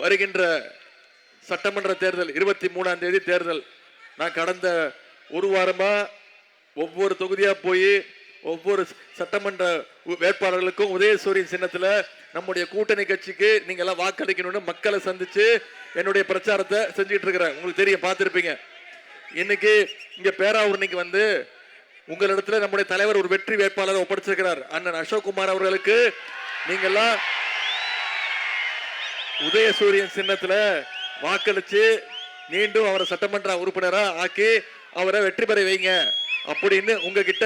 வருகின்ற சட்டமன்ற தேர்தல் 23ஆம் தேதி தேர்தல். நான் கடந்த ஒரு வாரமா ஒவ்வொரு தொகுதியா போய் ஒவ்வொரு சட்டமன்ற வேட்பாளர்களுக்கும் உதயசூரியன் சின்னத்துல நம்முடைய கூட்டணி கட்சிக்கு நீங்க எல்லாம் வாக்களிக்கணும்னு மக்களை சந்திச்சு என்னுடைய பிரச்சாரத்தை செஞ்சுட்டு இருக்கிறேன். உங்களுக்கு தெரியும், பார்த்திருப்பீங்க. இன்னைக்கு இங்க பேராவூரணிக்கு வந்து உங்களிடத்துல நம்முடைய தலைவர் ஒரு வெற்றி வேட்பாளரை ஒப்படைச்சிருக்கிறார். அண்ணன் அசோக்குமார் அவர்களுக்கு நீங்கெல்லாம் உதயசூரியன் சின்னத்துல வாக்களிச்சு மீண்டும் அவரை சட்டமன்ற உறுப்பினரா ஆக்கி அவரை வெற்றி பெற வைங்க அப்படின்னு உங்ககிட்ட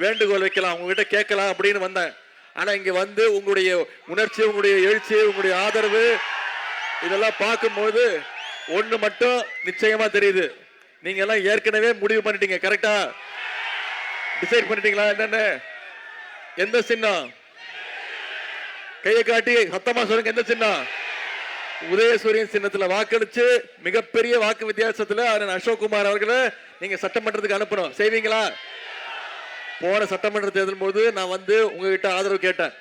வேண்டுகோள் வைக்கலாம், உங்ககிட்ட கேட்கலாம் அப்படின்னு வந்தேன். ஆனா இங்க வந்து உங்களுடைய உணர்ச்சி, உங்களுடைய எழுச்சி, உங்களுடைய ஆதரவு இதெல்லாம் பார்க்கும்போது ஒண்ணு மட்டும் நிச்சயமா தெரியுது. நீங்க எல்லாம் ஏற்கனவே முடிவு பண்ணிட்டீங்க. கரெக்டா டிசைட் பண்ணிட்டீங்களா? என்னன்னு, எந்த சின்னம்? கையை காட்டி சத்தமா சொல்லுங்க. எந்த சின்னம்? உதயசூரியன் சின்னத்துல வாக்களிச்சு மிகப்பெரிய வாக்கு வித்தியாசத்துல அண்ணன் அசோக்குமார் அவர்களை நீங்க சட்டமன்றத்துக்கு அனுப்பணும். செய்வீங்களா? போன சட்டமன்ற தேர்தல் போது நான் வந்து உங்ககிட்ட ஆதரவு கேட்டேன்.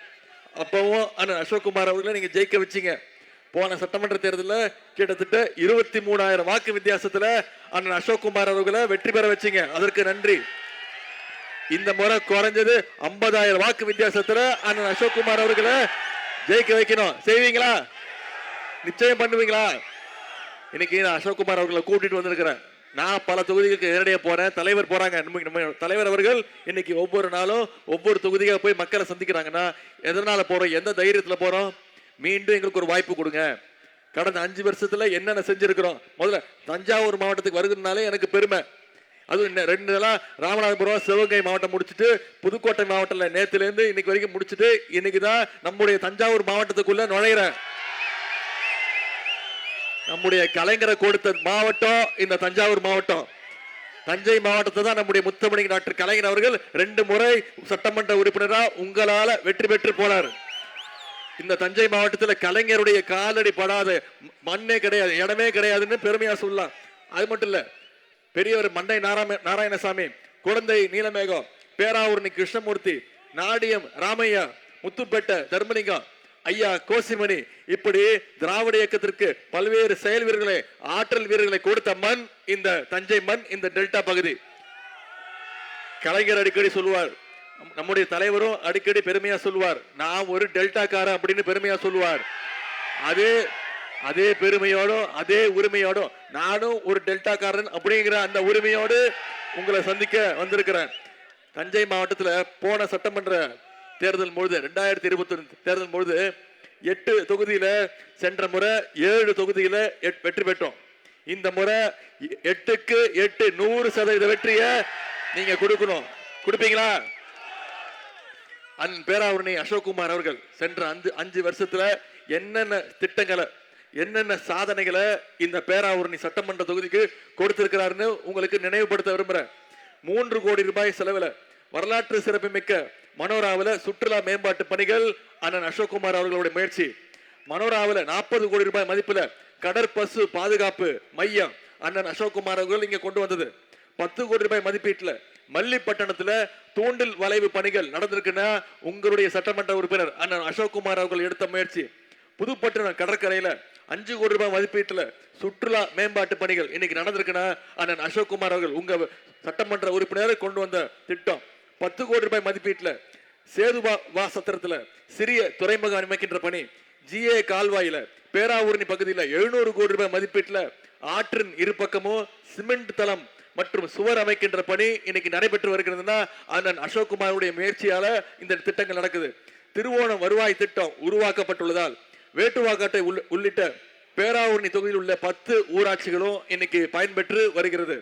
அப்பவும் அண்ணன் அசோக்குமார் அவர்களை நீங்க ஜெயிக்க வச்சீங்க. போன சட்டமன்ற தேர்தலில் கிட்டத்தட்ட 23,000 வாக்கு வித்தியாசத்துல அண்ணன் அசோக்குமார் அவர்களை வெற்றி பெற வச்சீங்க. அதற்கு நன்றி. இந்த முறை குறைஞ்சது 50,000 வாக்கு வித்தியாசத்துல அண்ணன் அசோக்குமார் அவர்களை ஜெயிக்க வைக்கணும். செய்வீங்களா? நிச்சயம் பண்ணுவீங்களா? இன்னைக்கு நான் அசோக்குமார் அவர்களை கூட்டிட்டு வந்திருக்கிறேன். நான் பல தொகுதிகளுக்கு நேரடியாக போறேன். தலைவர் போறாங்க. நம்ம தலைவர் அவர்கள் இன்னைக்கு ஒவ்வொரு நாளும் ஒவ்வொரு தொகுதியாக போய் மக்களை சந்திக்கிறாங்கன்னா எதனால போறோம்? எந்த தைரியத்துல போறோம்? மீண்டும் எங்களுக்கு ஒரு வாய்ப்பு கொடுங்க. கடந்த 5 வருஷத்துல என்னென்ன செஞ்சிருக்கிறோம். முதல்ல தஞ்சாவூர் மாவட்டத்துக்கு வருகிறதுனாலே எனக்கு பெருமை. அது 2 நாளா ராமநாதபுரம், சிவகங்கை மாவட்டம் முடிச்சுட்டு புதுக்கோட்டை மாவட்டத்தில் நேத்துல இருந்து இன்னைக்கு வரைக்கும் முடிச்சுட்டு இன்னைக்குதான் நம்முடைய தஞ்சாவூர் மாவட்டத்துக்குள்ள நுழையிறேன். நம்முடைய கலைஞரை கொடுத்த மாவட்டம் இந்த தஞ்சாவூர் மாவட்டம். தஞ்சை மாவட்டத்தை தான் நம்முடைய முத்தமிழ் டாக்டர் கலைஞர் அவர்கள் 2 முறை சட்டமன்ற உறுப்பினரா உங்களால வெற்றி பெற்று போனார். இந்த தஞ்சை மாவட்டத்தில் கலைஞருடைய காலடி படாத மண்ணே கிடையாது, இடமே கிடையாதுன்னு பெருமையா சொல்லலாம். அது மட்டும் இல்ல, பெரியவர் மண்டை நாராயணசாமி, குழந்தை நீலமேகம், பேராவூரணி கிருஷ்ணமூர்த்தி, நாடியம் ராமையா, முத்துப்பேட்டை தர்மலிங்கம், ஐயா கோசிமணி, இப்படி திராவிட இயக்கத்திற்கு பல்வேறு செயல் வீரர்களை, ஆற்றல் வீரர்களை கொடுத்த மண் இந்த தஞ்சை மண், இந்த டெல்டா பகுதி. கலைஞர் அடிக்கடி சொல்லுவார், நம்முடைய தலைவரும் அடிக்கடி பெருமையா சொல்லுவார், நான் ஒரு டெல்டாக்காரன் அப்படின்னு பெருமையா சொல்லுவார். அதே பெருமையோடும் அதே உரிமையோடும் நானும் ஒரு டெல்டாக்காரன் அப்படிங்கிற அந்த உரிமையோடு உங்களை சந்திக்க வந்திருக்கிறேன். தஞ்சை மாவட்டத்தில் போன சட்டமன்ற தேர்தல் பொழுது 2021 தேர்தல் பொழுது 8 தொகுதியில, சென்ற முறை 7 தொகுதியில வெற்றி பெற்றோம். இந்த முறை 8க்கு 8 100% வெற்றியை நீங்க கொடுக்கணும். கொடுப்பீங்களா? பேராவூரணி அசோக்குமார் அவர்கள் சென்ற 5 வருஷத்துல என்னென்ன திட்டங்களை, என்னென்ன சாதனைகளை இந்த பேராவூரணி சட்டமன்ற தொகுதிக்கு கொடுத்திருக்கிறாருன்னு உங்களுக்கு நினைவுபடுத்த விரும்புறேன். 3 கோடி ரூபாய் செலவுல வரலாற்று சிறப்புமிக்க மனோராவில சுற்றுலா மேம்பாட்டு பணிகள் அண்ணன் அசோக்குமார் அவர்களுடைய முயற்சி. மனோராவில 40 கோடி ரூபாய் மதிப்புல கடற்பசு பாதுகாப்பு மையம் அண்ணன் அசோக்குமார் அவர்கள் இங்க கொண்டு வந்தது. 10 கோடி ரூபாய் மதிப்பீட்டுல மல்லிப்பட்டணத்துல தூண்டில் வளைவு பணிகள் நடந்திருக்குன்னா உங்களுடைய சட்டமன்ற உறுப்பினர் அண்ணன் அசோக்குமார் அவர்கள் எடுத்த முயற்சி. புதுப்பட்டினம் கடற்கரையில 5 கோடி ரூபாய் மதிப்பீட்டுல சுற்றுலா மேம்பாட்டு பணிகள் இன்னைக்கு நடந்திருக்குன்னா அண்ணன் அசோக்குமார் அவர்கள் உங்க சட்டமன்ற உறுப்பினர் கொண்டு வந்த திட்டம். 10 கோடி ரூபாய் மதிப்பீட்டுல சேதுவா சத்திரத்துல சிறிய துறைமுகம் அமைக்கின்ற பணி. ஜிஏ கால்வாயில பேராவூரணி பகுதியில் 700 கோடி ரூபாய் மதிப்பீட்டுல ஆற்றின் இரு பக்கமும் சிமெண்ட் தளம் மற்றும் சுவர் அமைக்கின்ற பணி இன்னைக்கு நடைபெற்று வருகிறதுனா அண்ணன் அசோக்குமாருடைய முயற்சியால இந்த திட்டங்கள் நடக்குது. திருவோணம் வருவாய் திட்டம் உருவாக்கப்பட்டுள்ளதால் வேட்டுவாக்காட்டை உள்ளிட்ட பேராவூரணி தொகுதியில் உள்ள 10 ஊராட்சிகளும் இன்னைக்கு பயன்பெற்று வருகிறது.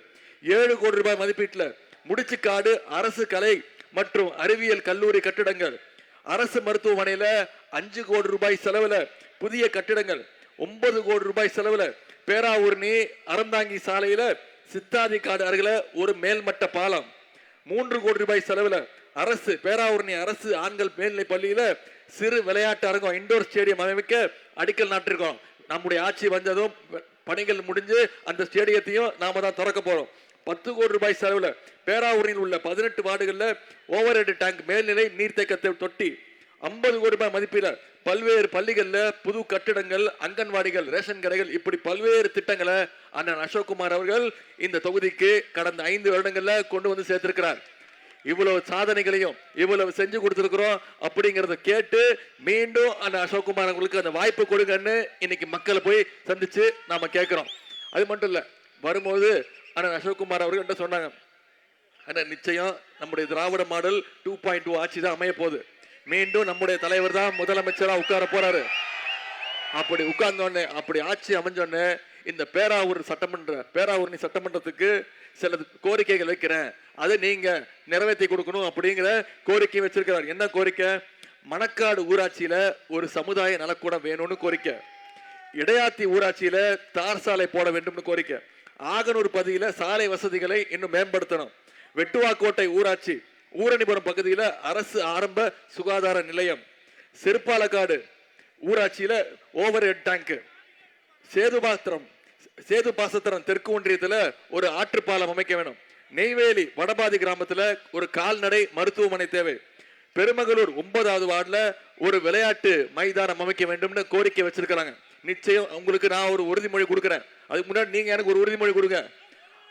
7 கோடி ரூபாய் மதிப்பீட்டுல முடிச்சுக்காடு அரசு கலை மற்றும் அறிவியல் கல்லூரி கட்டிடங்கள். அரசு மருத்துவமனையில 5 கோடி ரூபாய் செலவுல புதிய கட்டிடங்கள். 9 கோடி ரூபாய் செலவுல பேராவூரணி அறந்தாங்கி சாலையில சித்தாதி காடு அருகில ஒரு மேல்மட்ட பாலம். 3 கோடி ரூபாய் செலவுல அரசு பேராவூரணி அரசு ஆண்கள் மேல்நிலை பள்ளியில சிறு விளையாட்டு அரங்கம் இண்டோர் ஸ்டேடியம் அமைக்க அடிக்கல் நாட்டிருக்கோம். நம்முடைய ஆட்சி வந்ததும் பணிகள் முடிஞ்சு அந்த ஸ்டேடியத்தையும் நாம தான் திறக்க போறோம். 10 கோடி ரூபாய் செலவுல பேராவூரில் உள்ள 18 வார்டுகள்ல ஓவர் ஹெட் டேங்க் மேல்நிலை நீர்த்தேக்க தொட்டி. 50 கோடி ரூபாய் மதிப்பீல பல்வேறு பள்ளிகள்ல புது கட்டிடங்கள், அங்கன்வாடிகள், ரேஷன் கடைகள், இப்படி பல்வேறு திட்டங்களை அண்ணன் அசோக்குமார் அவர்கள் இந்த தொகுதிக்கு கடந்த 5 வருடங்கள்ல கொண்டு வந்து சேர்த்திருக்கிறார். இவ்வளவு சாதனைகளையும் இவ்வளவு செஞ்சு கொடுத்திருக்கிறோம் அப்படிங்கறத கேட்டு மீண்டும் அந்த அசோக்குமார் அவங்களுக்கு அந்த வாய்ப்பு கொடுங்கன்னு இன்னைக்கு மக்களை போய் சந்திச்சு நாம கேட்கிறோம். அது மட்டும் இல்ல, வரும்போது அண்ணன் அசோக்குமார் அவர்கள் என்ன சொன்னாங்க, அண்ணன் நிச்சயம் நம்முடைய திராவிட மாடல் 2.2 ஆட்சி தான் அமைய போகுது, மீண்டும் நம்முடைய தலைவர் தான் முதலமைச்சரா உட்கார போறாரு. அப்படி உட்கார்ந்தோடனே, அப்படி ஆட்சி அமைஞ்சோடனே இந்த பேராவூரணி சட்டமன்றத்துக்கு சில கோரிக்கைகள் வைக்கிறேன், அதை நீங்க நிறைவேற்றி கொடுக்கணும் அப்படிங்கிற கோரிக்கை வச்சிருக்கிறார். என்ன கோரிக்கை? மணக்காடு ஊராட்சியில ஒரு சமுதாய நலக்கூடம் வேணும்னு கோரிக்கை, இடையாத்தி ஊராட்சியில தார் சாலை போட வேண்டும்னு கோரிக்கை, ஆகனூர் பகுதியில சாலை வசதிகளை இன்னும் மேம்படுத்தணும், வெட்டுவாக்கோட்டை ஊராட்சி ஊரணிபுரம் பகுதியில அரசு ஆரம்ப சுகாதார நிலையம், சிறுபாலக்காடு ஊராட்சியில ஓவர் ஹெட் டேங்க், சேது பாசத்திரம் தெற்கு ஒன்றியத்துல ஒரு ஆற்றுப்பாலம் அமைக்க வேணும், நெய்வேலி வடபாதி கிராமத்துல ஒரு கால்நடை மருத்துவமனை தேவை, பெருமகளூர் 9வது வார்டுல ஒரு விளையாட்டு மைதானம் அமைக்க வேண்டும்னு கோரிக்கை வச்சிருக்கிறாங்க. நிச்சயம் உங்களுக்கு நான் ஒரு உறுதிமொழி கொடுக்கிறேன். அதுக்கு முன்னாடி நீங்க எனக்கு ஒரு உறுதிமொழி கொடுங்க.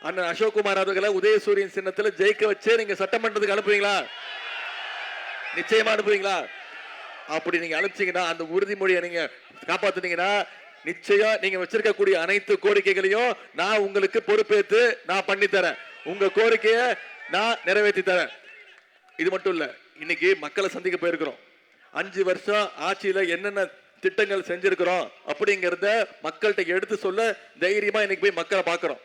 அண்ணன் அசோக்குமார் அவர்களை உதயசூரியன் சின்னத்துல ஜெயிக்க வச்சு நீங்க சட்டமன்றத்துக்கு அனுப்புவீங்களா? நிச்சயமா அனுப்புவீங்களா? அப்படி நீங்க அனுப்பிச்சீங்கன்னா, அந்த உறுதிமொழியை நீங்க காப்பாத்துனீங்கன்னா, நிச்சயம் நீங்க வச்சிருக்கக்கூடிய அனைத்து கோரிக்கைகளையும் நான் உங்களுக்கு பொறுப்பேற்று நான் பண்ணி தரேன். உங்க கோரிக்கையை நான் நிறைவேற்றி தரேன். இது மட்டும் இல்ல, இன்னைக்கு மக்களை சந்திக்க போயிருக்கிறோம். 5 வருஷம் ஆட்சியில என்னென்ன திட்டங்கள் செஞ்சிருக்கிறோம் அப்படிங்கறத மக்கள்கிட்ட எடுத்து சொல்ல தைரியமா இன்னைக்கு போய் மக்களை பார்க்கிறோம்.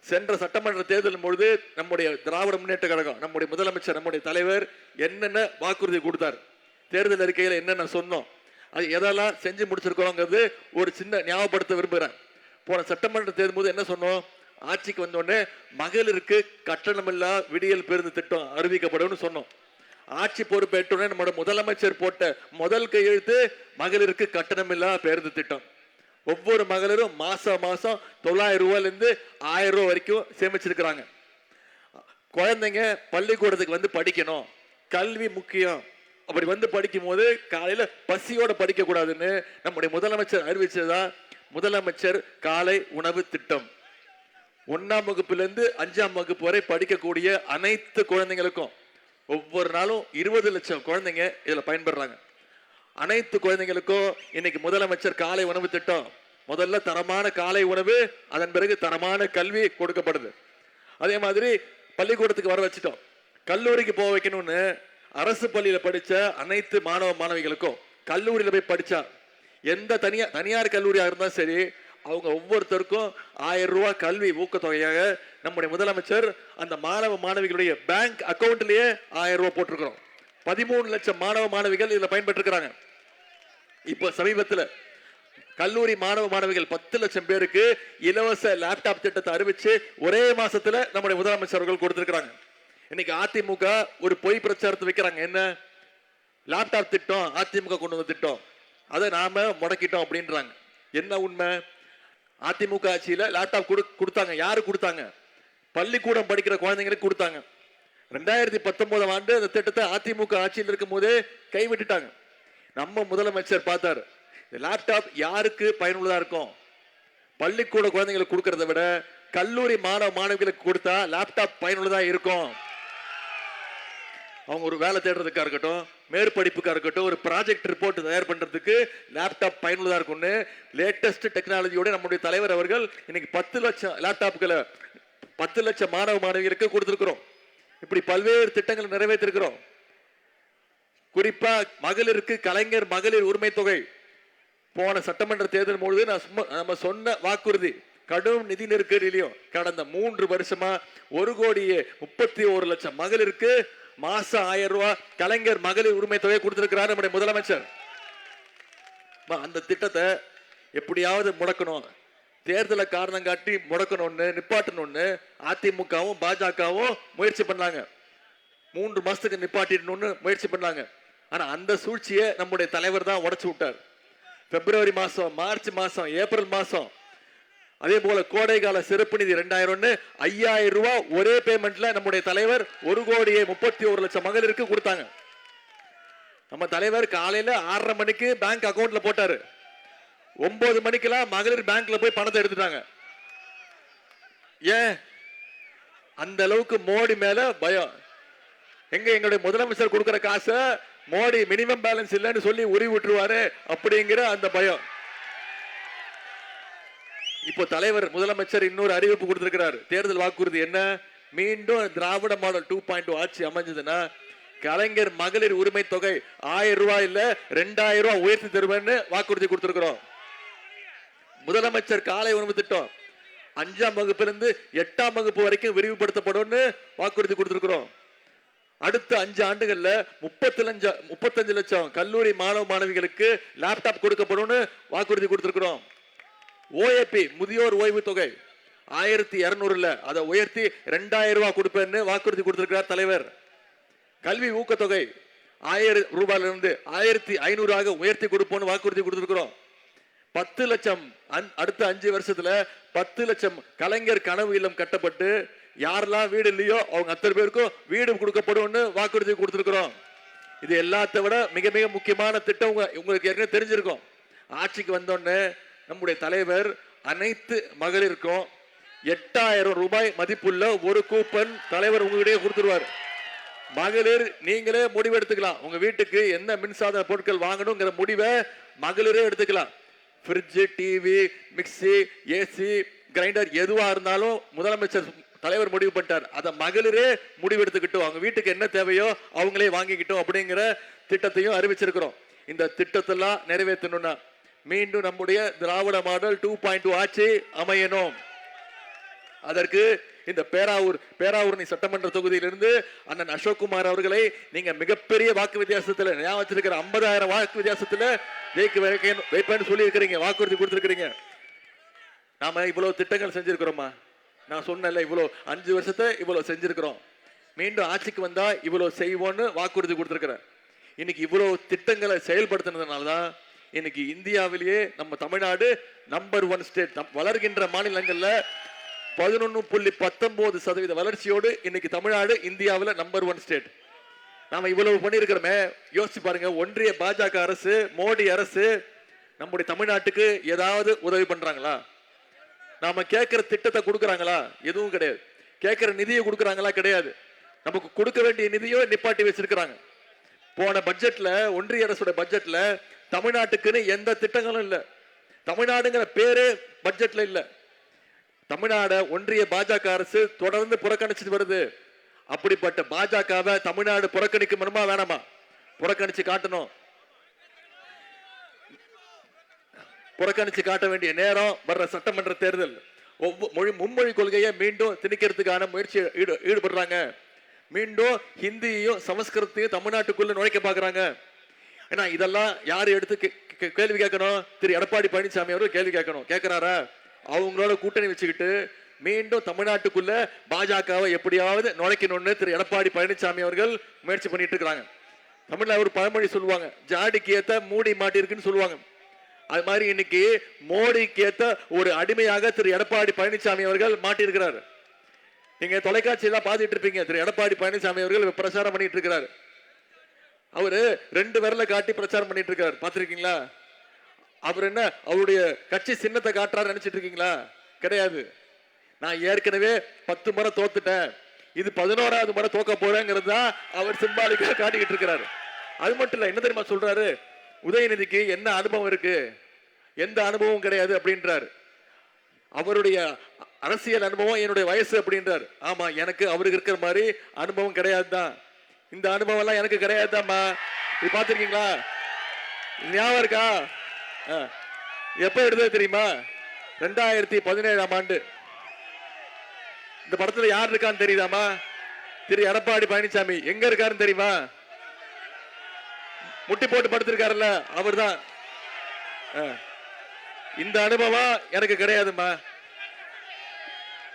சென்ற சட்டமன்ற தேர்தலின் பொழுது நம்முடைய திராவிட முன்னேற்ற கழகம், நம்முடைய முதலமைச்சர், நம்முடைய தலைவர் என்னென்ன வாக்குறுதி கொடுத்தார், தேர்தல் அறிக்கையில என்னென்ன சொன்னோம், அது எதெல்லாம் செஞ்சு முடிச்சிருக்கிறோங்கிறது ஒரு சின்ன ஞாபகப்படுத்த விரும்புகிறேன். போன சட்டமன்ற தேர்தல் போது என்ன சொன்னோம்? ஆட்சிக்கு வந்தோடனே மகளிருக்கு கட்டணமில்லா விடியல் பேருந்து திட்டம் அறிவிக்கப்படும் சொன்னோம். ஆட்சி பொறுப்பேற்றோடனே நம்மளோட முதலமைச்சர் போட்ட முதல் கையெழுத்து மகளிருக்கு கட்டணமில்லா பேருந்து திட்டம். ஒவ்வொரு மகளிரும் மாசம் 900 ரூபாயில இருந்து 1000 ரூபாய் வரைக்கும் சேமிச்சிருக்கிறாங்க. குழந்தைங்க பள்ளிக்கூடத்துக்கு வந்து படிக்கணும், கல்வி முக்கியம், அப்படி வந்து படிக்கும் போது காலையில பசியோட படிக்க கூடாதுன்னு நம்முடைய முதலமைச்சர் அறிவிச்சதுதான் முதலமைச்சர் காலை உணவு திட்டம். 1ஆம் வகுப்புல இருந்து 5ஆம் வகுப்பு வரை படிக்கக்கூடிய அனைத்து குழந்தைங்களுக்கும் ஒவ்வொரு நாளும் 20 லட்சம் குழந்தைங்க இதுல பயன்படுறாங்க. அனைத்து குழந்தைங்களுக்கும் இன்னைக்கு முதலமைச்சர் காலை உணவு திட்டம். முதல்ல தரமான காலை உணவு, அதன் பிறகு தரமான கல்வி கொடுக்கப்படுது. அதே மாதிரி பள்ளிக்கூடத்துக்கு வர வச்சுட்டோம். கல்லூரிக்கு போக வைக்கணும்னு அரசு பள்ளியில படிச்ச அனைத்து மாணவ மாணவிகளுக்கும் கல்லூரியில போய் படிச்சா, எந்த தனியார் கல்லூரியா இருந்தாலும் சரி, அவங்க ஒவ்வொருத்தருக்கும் 1000 ரூபாய் கல்வி ஊக்கத்தொகையாக நம்முடைய முதலமைச்சர் அந்த மாணவ மாணவிகளுடைய பேங்க் அக்கௌண்ட்லயே 1000 ரூபாய் போட்டிருக்கிறோம். 13 லட்சம் மாணவ மாணவிகள் இதுல பயன்பெற்று இருக்கிறாங்க. இப்ப சமீபத்தில் கல்லூரி மாணவ மாணவிகள் 10 லட்சம் பேருக்கு இலவச லேப்டாப் திட்டத்தை அறிவிச்சு ஒரே மாசத்துல நம்முடைய முதலமைச்சர்கள் கொடுத்திருக்கிறாங்க. இன்னைக்கு அதிமுக ஒரு பொய் பிரச்சாரத்தை வைக்கிறாங்க. என்ன? லேப்டாப் திட்டம் அதிமுக கொண்டு வந்த திட்டம், அதை நாம முடக்கிட்டோம் அப்படின்றாங்க. என்ன உண்மை? அதிமுக ஆட்சியில லேப்டாப் கொடுத்தாங்க. யாரு கொடுத்தாங்க? பள்ளிக்கூடம் படிக்கிற குழந்தைங்களுக்கு கொடுத்தாங்க. 2019 ஆண்டு அந்த திட்டத்தை அதிமுக ஆட்சியில் இருக்கும் போதே கைவிட்டுட்டாங்க. நம்ம முதலமைச்சர் பார்த்தாரு, லேப்டாப் யாருக்கு பயனுள்ளதா இருக்கும்? பள்ளிக்கூட குழந்தைங்களுக்கு கொடுக்கறத விட கல்லூரி மாணவ மாணவிகளுக்கு கொடுத்தா லேப்டாப் பயனுள்ளதா இருக்கும். அவங்க ஒரு வேலை தேடுறதுக்கா இருக்கட்டும், மேற்படிப்புக்கா இருக்கட்டும், ஒரு ப்ராஜெக்ட் ரிப்போர்ட் தயார் பண்றதுக்கு லேப்டாப் பயனுள்ளதா இருக்கும்னு லேட்டஸ்ட் டெக்னாலஜியோட நம்முடைய தலைவர் அவர்கள் இன்னைக்கு 10 லட்சம் லேப்டாப்களை 10 லட்சம் மாணவ மாணவிகளுக்கு கொடுத்திருக்கிறோம். இப்படி பல்வேறு திட்டங்களை நிறைவேற்றிருக்கிறோம். குறிப்பா மகளிருக்கு கலைஞர் மகளிர் உரிமை தொகை போன சட்டமன்ற தேர்தல் பொழுது நம்ம சொன்ன வாக்குறுதி, கடும் நிதி நெருக்கடியிலையும் கடந்த 3 வருஷமா 1,31,00,000 மகளிருக்கு மாசம் 1000 ரூபாய் கலைஞர் மகளிர் உரிமை தொகை கொடுத்திருக்கிறார் நம்முடைய முதலமைச்சர். அந்த திட்டத்தை எப்படியாவது முடக்கணும், தேர்தலை காரணம் காட்டி முடக்கணும்னு நிப்பாட்டணும்னு அதிமுகவும் பாஜகவும் முயற்சி பண்ணாங்க. 3 மாசத்துக்கு நிப்பாட்டிடணும்னு முயற்சி பண்ணாங்க. ஆனா அந்த சூழ்ச்சியை நம்முடைய தலைவர் தான் உடைச்சு விட்டார். பிப்ரவரி மாசம், மார்ச் மாசம், ஏப்ரல் மாசம், அதே போல கோடைகால சிறப்பு நிதி 2000 5000 ரூபாய் ஒரே பேமெண்ட்ல நம்முடைய தலைவர் 1,31,00,000 மகளிருக்கு கொடுத்தாங்க. நம்ம தலைவர் காலையில 6:30 மணிக்கு பேங்க் அக்கவுண்ட்ல போட்டாரு. 9 மணிக்கெல்லாம் மகளிர் பேங்க்ல போய் பணத்தை எடுத்துட்டாங்க. ஏன்? அந்த அளவுக்கு மோடி மேல பயம். எங்க எங்களுடைய முதலமைச்சர் கொடுக்கிற காசை மோடி மினிமம் பேலன்ஸ் இல்லைன்னு சொல்லி உருவி விட்டுருவாரு அப்படிங்கிற அந்த பயம். இப்போ தலைவர் முதலமைச்சர் இன்னொரு அறிவிப்பு கொடுத்திருக்கிறார். தேர்தல் வாக்குறுதி என்ன? மீண்டும் திராவிட மாடல் 2.0 ஆட்சி அமைஞ்சதுன்னா கலைஞர் மகளிர் உரிமை தொகை 1000 ரூபாய் இல்ல 2000 ரூபாய் உயர்த்தி தருவேன்னு வாக்குறுதி கொடுத்திருக்கிறோம். முதலமைச்சர் காலை உணவு திட்டம் 5ஆம் வகுப்பிலிருந்து 8ஆம் வகுப்பு வரைக்கும் விரிவுபடுத்தப்படும் வாக்குறுதி கொடுத்திருக்கிறோம். அடுத்த 5 ஆண்டுகள்ல 35 லட்சம் கல்லூரி மாணவ மாணவிகளுக்கு லேப்டாப் கொடுக்கப்படும் வாக்குறுதி கொடுத்திருக்கிறோம். ஓஏபி முதியோர் ஓய்வு தொகை 1200 அதை உயர்த்தி 2000 ரூபாய் கொடுப்பேன்னு வாக்குறுதி கொடுத்திருக்கிறார் தலைவர். கல்வி ஊக்கத்தொகை 1000 ரூபாயிலிருந்து 1500 உயர்த்தி கொடுப்போம்னு வாக்குறுதி கொடுத்திருக்கிறோம். 10 லட்சம் அடுத்த 5 வருஷத்துல 10 லட்சம் கலைஞர் கனவு இல்லம் கட்டப்பட்டு யாரெல்லாம் வீடு இல்லையோ அவங்க அத்தனை பேருக்கும் வீடு கொடுக்கப்படும் வாக்குறுதி கொடுத்திருக்கிறோம். இது எல்லாத்தை விட மிக மிக முக்கியமான திட்டம் உங்களுக்கு ஏற்கனவே தெரிஞ்சிருக்கும். ஆட்சிக்கு வந்தோடனே நம்முடைய தலைவர் அனைத்து மகளிருக்கும் 8000 ரூபாய் மதிப்புள்ள ஒரு கூப்பன் தலைவர் உங்களிடையே கொடுத்துருவார். மகளிர் நீங்களே முடிவு எடுத்துக்கலாம். உங்க வீட்டுக்கு என்ன மின்சாதன பொருட்கள் வாங்கணுங்கிற முடிவை மகளிரே எடுத்துக்கலாம். Fridge, TV, mixie, AC, grinder எதுவா இருந்தாலும் முதலமைச்சர் தலைவர் முடிவு பண்ணிட்டார். அதை மகளிரே முடிவு எடுத்துக்கிட்டோம். அவங்க வீட்டுக்கு என்ன தேவையோ அவங்களே வாங்கிக்கிட்டோம் அப்படிங்கிற திட்டத்தையும் அறிவிச்சிருக்கிறோம். இந்த திட்டத்தெல்லாம் நிறைவேற்றணும்னா மீண்டும் நம்முடைய திராவிட மாடல் 2.0 ஆட்சி அமையணும். அதற்கு இந்த பேராவூரணி சட்டமன்ற தொகுதியிலிருந்து அண்ணன் அசோக்குமார் அவர்களை நீங்க மிகப்பெரிய வாக்கு வித்தியாசத்தில் ஞாபகம் வச்சிருக்கிற 50,000 வாக்கு வித்தியாசத்தில் ஜெயிக்க வைப்பேன்னு சொல்லி இருக்கிறீங்க, வாக்குறுதி கொடுத்திருக்கிறீங்க. நாம இவ்வளவு திட்டங்கள் செஞ்சிருக்கிறோமா? நான் சொன்னல இவ்வளவு 5 வருஷத்தை இவ்வளவு செஞ்சிருக்கிறோம். மீண்டும் ஆட்சிக்கு வந்தா இவ்வளவு செய்வோம்னு வாக்குறுதி கொடுத்திருக்கிறேன். இன்னைக்கு இவ்வளவு திட்டங்களை செயல்படுத்தினதுனாலதான் இன்னைக்கு இந்தியாவிலேயே நம்ம தமிழ்நாடு நம்பர் 1 ஸ்டேட். வளர்கின்ற மாநிலங்கள்ல 11.19% வளர்ச்சியோடு இன்னைக்கு தமிழ்நாடு இந்தியாவில் நம்பர் 1 ஸ்டேட். நாம இவ்வளவு பண்ணிருக்கிறோமே, யோசிச்சு பாருங்க. ஒன்றிய பாஜக அரசு, மோடி அரசு நம்முடைய தமிழ்நாட்டுக்கு ஏதாவது உதவி பண்றாங்களா? நாம கேட்கிற திட்டத்தை கொடுக்கறாங்களா? எதுவும் கிடையாது. கேட்கிற நிதியை கொடுக்கறாங்களா? கிடையாது. நமக்கு கொடுக்க வேண்டிய நிதியோ நிப்பாட்டி வச்சிருக்கிறாங்க. போன பட்ஜெட்ல, ஒன்றிய அரசோட பட்ஜெட்ல தமிழ்நாட்டுக்குன்னு எந்த திட்டங்களும் இல்ல. தமிழ்நாடுங்கிற பேரே பட்ஜெட்ல இல்ல. தமிழ்நாடு ஒன்றிய பாஜக அரசு தொடர்ந்து புறக்கணிச்சுட்டு வருது. அப்படிப்பட்ட பாஜகவை தமிழ்நாடு புறக்கணிக்கணுமா வேணாமா? புறக்கணிச்சு காட்டணும். புறக்கணிச்சு காட்ட வேண்டிய நேரம் வர்ற சட்டமன்ற தேர்தல். மும்மொழி கொள்கையை மீண்டும் திணிக்கிறதுக்கான முயற்சி ஈடுபடுறாங்க. மீண்டும் ஹிந்தியையும் சமஸ்கிருதத்தையும் தமிழ்நாட்டுக்குள்ள நுழைக்க பாக்குறாங்க. ஏன்னா இதெல்லாம் யாரு எடுத்து கேள்வி கேட்கணும்? திரு எடப்பாடி பழனிசாமி அவர்கள் கேள்வி கேட்கணும். கேட்கிறாரா? அவங்களோட கூட்டணி வச்சுக்கிட்டு மீண்டும் தமிழ்நாட்டுக்குள்ள பாஜகவை எப்படியாவது நுழைக்கணும்னு திரு எடப்பாடி பழனிசாமி அவர்கள் முயற்சி பண்ணிட்டு இருக்காங்க. தமிழ்ல ஒரு பழமொழி சொல்லுவாங்க, ஜாடிக்கு ஏத்த மூடி மாட்டிருக்குன்னு சொல்லுவாங்க. அது மாதிரி இன்னைக்கு மோடிக்கு ஏத்த ஒரு அடிமையாக திரு எடப்பாடி பழனிசாமி அவர்கள் மாட்டிருக்கிறார். நீங்க தொலைக்காட்சியெல்லாம் பார்த்துட்டு இருப்பீங்க. திரு எடப்பாடி பழனிசாமி அவர்கள் பிரச்சாரம் பண்ணிட்டு இருக்கிறார். அவரு 2 விரல காட்டி பிரச்சாரம் பண்ணிட்டு இருக்காரு. பார்த்திருக்கீங்களா? அவர் என்ன அவருடைய கட்சி சின்னத்தை காட்டுறாரு நினைச்சிட்டு இருக்கீங்களா? கிடையாது. நான் ஏற்கனவே 10 முறை தோத்துட்டேன், இது 11வது முறை தோக்க போறேங்கிறது தான் அவர் சிம்பாலிக்கா காட்டிக்கிட்டு இருக்கிறாரு. அது மட்டும் இல்ல, என்ன தெரியுமா சொல்றாரு? உதயநிதிக்கு என்ன அனுபவம் இருக்கு? எந்த அனுபவம் கிடையாது அப்படின்றாரு. அவருடைய அரசியல் அனுபவம் என்னுடைய வயசு அப்படின்றாரு. ஆமா, எனக்கு அவருக்கு இருக்கிற மாதிரி அனுபவம் கிடையாது தான். இந்த அனுபவம் எல்லாம் எனக்கு கிடையாது தான்மா. இது பார்த்திருக்கீங்களா? ஞாபகம் இருக்கா? எப்ப எடுத்தது தெரியுமா? 2017ஆம் ஆண்டு. இந்த படத்துல யார் இருக்கான்னு தெரியுதாமா? திரு எடப்பாடி பழனிசாமி. எங்க இருக்காருன்னு தெரியுமா? முட்டி போட்டு படுத்திருக்காருல்ல, அவர் தான். இந்த அனுபவம் எனக்கு கிடையாதுமா.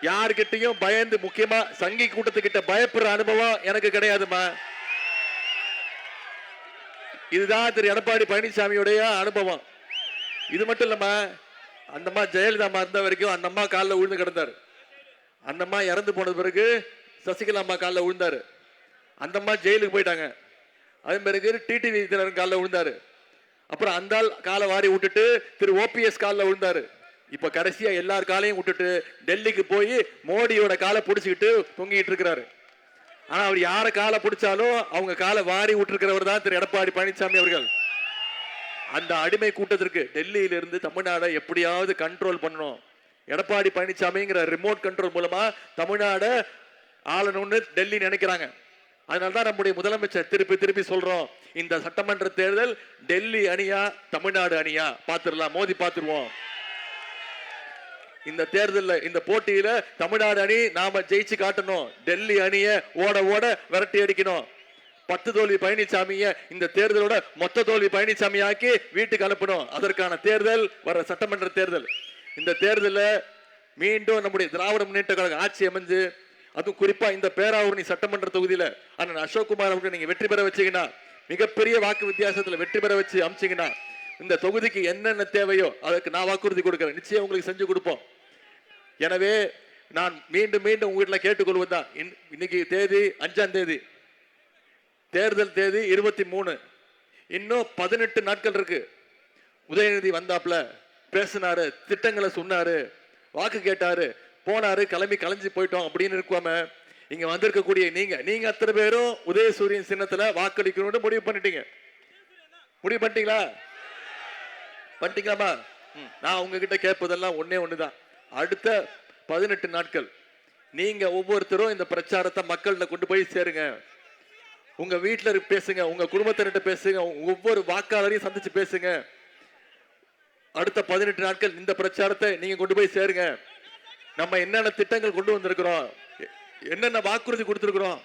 யாருக்கிட்டையும் பயந்து, முக்கியமா சங்கி கூட்டத்துக்கிட்ட பயப்படுற அனுபவம் எனக்கு கிடையாதுமா. இதுதான் திரு எடப்பாடி பழனிசாமியுடைய அனுபவம். இது மட்டும் இல்லம்மா, அந்த அம்மா ஜெயலலிதா அம்மா இருந்த வரைக்கும் அந்த அம்மா காலில் விழுந்து கிடந்தாரு. அந்த அம்மா இறந்து போனது பிறகு சசிகலா அம்மா காலில் விழுந்தாரு. அந்த அம்மா ஜெயிலுக்கு போயிட்டாங்க. அதன் பிறகு டிடிவி தினகரன் காலில் விழுந்தாரு. அப்புறம் அந்த காலை வாரி விட்டுட்டு திரு ஓபிஎஸ் காலில் விழுந்தாரு. இப்ப கடைசியா எல்லார் காலையும் விட்டுட்டு டெல்லிக்கு போய் மோடியோட காலை பிடிச்சிக்கிட்டு தொங்கிட்டு இருக்கிறாரு. ஆனா அவர் யார காலை பிடிச்சாலும் அவங்க காலை வாரி விட்டுருக்கிறவர் தான் திரு எடப்பாடி பழனிசாமி அவர்கள். அந்த அடிமை கூட்டத்திற்கு டெல்லியில இருந்து தமிழ்நாடை எப்படியாவது கண்ட்ரோல் பண்ணணும். எடப்பாடி பழனிசாமிங்கிற ரிமோட் கண்ட்ரோல் மூலமா தமிழ்நாடு ஆளணும்னு டெல்லி நினைக்கிறாங்க. அதனாலதான் நம்முடைய முதலமைச்சர் திருப்பி திருப்பி சொல்றோம், இந்த சட்டமன்ற தேர்தல் டெல்லி அணியா தமிழ்நாடு அணியா பாத்துடலாம், மோதி பாத்துருவோம். இந்த தேர்தலில் இந்த போட்டியில தமிழ்நாடு அணி நாம ஜெயிச்சு காட்டணும். டெல்லி அணிய ஓட ஓட விரட்டி அடிக்கணும். 10 தோல்வி பழனிசாமிய இந்த தேர்தலோட மொத்த தோல்வி பழனிசாமி ஆக்கி வீட்டுக்கு அனுப்பணும். அதற்கான தேர்தல் வர சட்டமன்ற தேர்தல். இந்த தேர்தலில் மீண்டும் நம்முடைய திராவிட முன்னேற்ற கழக ஆட்சி அமைஞ்சு, அதுவும் குறிப்பா இந்த பேராவூரணி சட்டமன்ற தொகுதியில அண்ணன் அசோக்குமார் அவர்கள் நீங்க வெற்றி பெற வச்சீங்கன்னா, மிகப்பெரிய வாக்கு வித்தியாசத்துல வெற்றி பெற வச்சு அமைச்சீங்கன்னா, இந்த தொகுதிக்கு என்னென்ன தேவையோ அதுக்கு நான் வாக்குறுதி கொடுக்கிறேன், நிச்சயம் உங்களுக்கு செஞ்சு கொடுப்போம். எனவே நான் மீண்டும் மீண்டும் உங்க வீட்டில் கேட்டுக்கொள்வதுதான், இன்னைக்கு தேதி 5ஆம் தேதி, தேர்தல் தேதி 23, இன்னும் 18 நாட்கள் இருக்கு. உதயநிதி வந்தாப்ல பேசினாரு, திட்டங்களை சொன்னாரு, வாக்கு கேட்டாரு, போனாரு, கிளம்பி கலைஞ்சு போயிட்டோம் அப்படின்னு இருக்காம, இங்க வந்திருக்கக்கூடிய நீங்க அத்தனை பேரும் உதயசூரியன் சின்னத்துல வாக்களிக்கணும்னு முடிவு பண்ணிட்டீங்க. முடிவு பண்ணிட்டீங்களா? பண்ணிட்டீங்களாமா? நான் உங்ககிட்ட கேட்பதெல்லாம் ஒன்னே ஒண்ணுதான். அடுத்த 18 நாட்கள் நீங்க ஒவ்வொருத்தரும் இந்த பிரச்சாரத்தை மக்கள்கிட்ட கொண்டு போய் சேருங்க. உங்க வீட்டுல பேசுங்க, உங்க குடும்பத்தினர்கிட்ட பேசுங்க, ஒவ்வொரு வாக்காளரையும் சந்திச்சு பேசுங்க. அடுத்த 18 நாட்கள் இந்த பிரச்சாரத்தை நீங்க கொண்டு போய் சேருங்க. நம்ம என்னென்ன திட்டங்கள் கொண்டு வந்திருக்கிறோம், என்னென்ன வாக்குறுதி கொடுத்திருக்கிறோம்.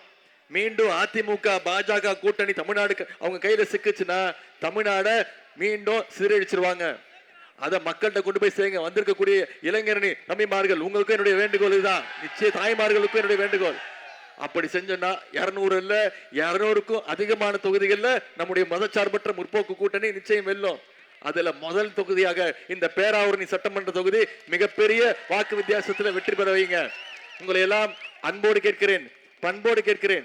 மீண்டும் அதிமுக பாஜக கூட்டணி தமிழ்நாடு அவங்க கையில சிக்குச்சுன்னா தமிழ்நாட மீண்டும் சீரழிச்சிருவாங்க. அதை மக்கள்கிட்ட கொண்டு போய் சேருங்க. வந்திருக்கக்கூடிய இளைஞரணி தம்பிமார்கள், உங்களுக்கும் என்னுடைய வேண்டுகோள் இதுதான். நிச்சய தாய்மார்களுக்கும் என்னுடைய வேண்டுகோள். அப்படி செஞ்சோம்னா 200 இல்ல 200க்கும் அதிகமான தொகுதிகள்ல நம்முடைய மதச்சார்பற்ற முற்போக்கு கூட்டணி நிச்சயம் வெல்லும். அதுல முதல் தொகுதியாக இந்த பேராவூரணி சட்டமன்ற தொகுதி மிகப்பெரிய வாக்கு வித்தியாசத்துல வெற்றி பெற வைங்க. உங்களை எல்லாம் அன்போடு கேட்கிறேன், பண்போடு கேட்கிறேன்,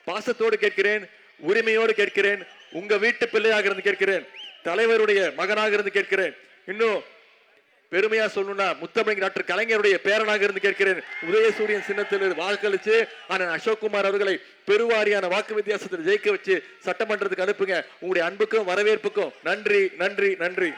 பாசத்தோடு கேட்கிறேன், உரிமையோடு கேட்கிறேன், உங்க வீட்டு பிள்ளையாக இருந்து கேட்கிறேன், தலைவருடைய மகனாக இருந்து கேட்கிறேன், இன்னும் பெருமையா சொல்லணும்னா முத்தமிழ் டாக்டர் கலைஞருடைய பேரனாக இருந்து கேட்கிறேன். உதயசூரியன் சின்னத்தில் வாக்களிச்சு அண்ணன் அசோக்குமார் அவர்களை பெருவாரியான வாக்கு வித்தியாசத்தில் ஜெயிக்க வச்சு சட்டமன்றத்துக்கு அனுப்புங்க. உங்களுடைய அன்புக்கும் வரவேற்புக்கும் நன்றி, நன்றி, நன்றி.